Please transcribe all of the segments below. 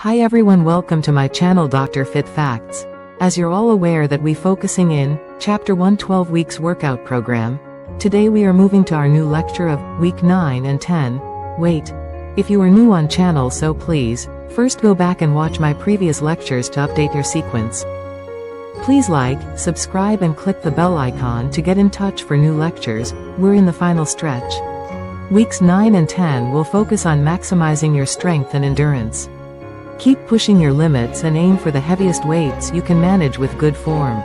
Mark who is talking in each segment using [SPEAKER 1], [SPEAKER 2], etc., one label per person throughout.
[SPEAKER 1] Hi everyone, welcome to my channel Dr. Fit Facts. As you're all aware that we focusing in Chapter 1 12 weeks workout program, today we are moving to our new lecture of week 9 and 10. Wait, if you are new on channel, so please, first go back and watch my previous lectures to update your sequence. Please like, subscribe and click the bell icon to get in touch for new lectures. We're in the final stretch. Weeks 9 and 10 will focus on maximizing your strength and endurance. Keep pushing your limits and aim for the heaviest weights you can manage with good form.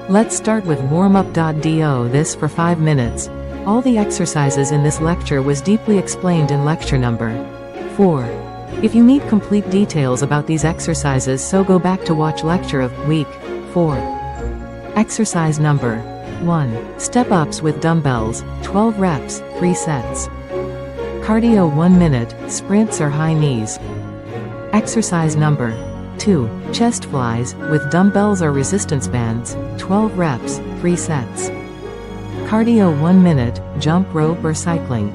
[SPEAKER 1] Let's start with warm-up.do this for 5 minutes. All the exercises in this lecture was deeply explained in lecture number 4. If you need complete details about these exercises, so go back to watch lecture of week 4. Exercise number 1. Step-ups with dumbbells, 12 reps, 3 sets. Cardio 1 minute, sprints or high knees. Exercise number 2. Chest flies, with dumbbells or resistance bands, 12 reps, 3 sets. Cardio 1 minute, jump rope or cycling.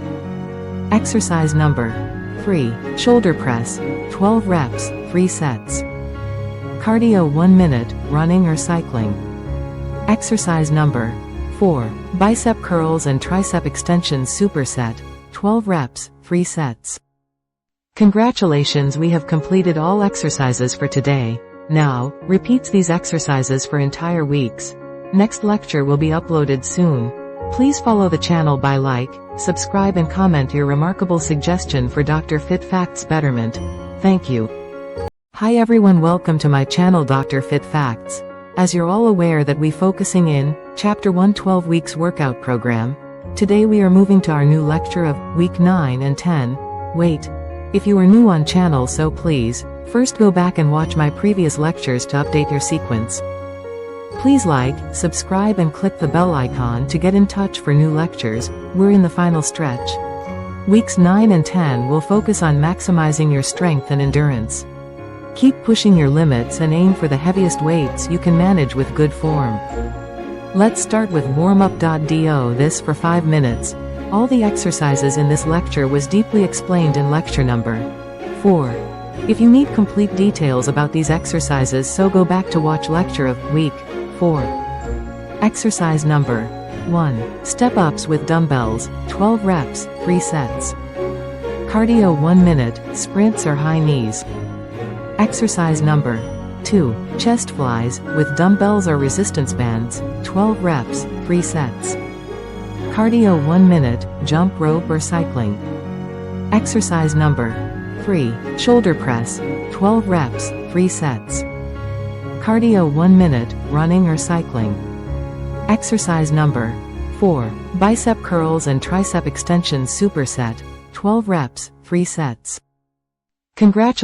[SPEAKER 1] Exercise number 3. Shoulder press, 12 reps, 3 sets. Cardio 1 minute, running or cycling. Exercise number 4. Bicep curls and tricep extensions superset, 12 reps, 3 sets. Congratulations, we have completed all exercises for today. Now, repeats these exercises for entire weeks. Next lecture will be uploaded soon. Please follow the channel by like, subscribe and comment your remarkable suggestion for Dr. Fit Facts betterment. Thank you. Hi everyone, welcome to my channel Dr. Fit Facts. As you're all aware that we focusing in Chapter 1 12 weeks workout program, today we are moving to our new lecture of week 9 and 10. Wait, if you are new on channel, so please, first go back and watch my previous lectures to update your sequence. Please like, subscribe and click the bell icon to get in touch for new lectures. We're in the final stretch. Weeks 9 and 10 will focus on maximizing your strength and endurance. Keep pushing your limits and aim for the heaviest weights you can manage with good form. Let's start with warm-up.do this for 5 minutes. All the exercises in this lecture was deeply explained in lecture number 4. If you need complete details about these exercises, so go back to watch lecture of week 4. Exercise number 1. Step-ups with dumbbells, 12 reps, 3 sets. Cardio 1 minute, sprints or high knees. Exercise number 2. Chest flies, with dumbbells or resistance bands, 12 reps, 3 sets. Cardio 1 minute, jump rope or cycling. Exercise number 3. Shoulder press, 12 reps, 3 sets. Cardio 1 minute, running or cycling. Exercise number 4. Bicep curls and tricep extensions superset, 12 reps, 3 sets. Congratulations.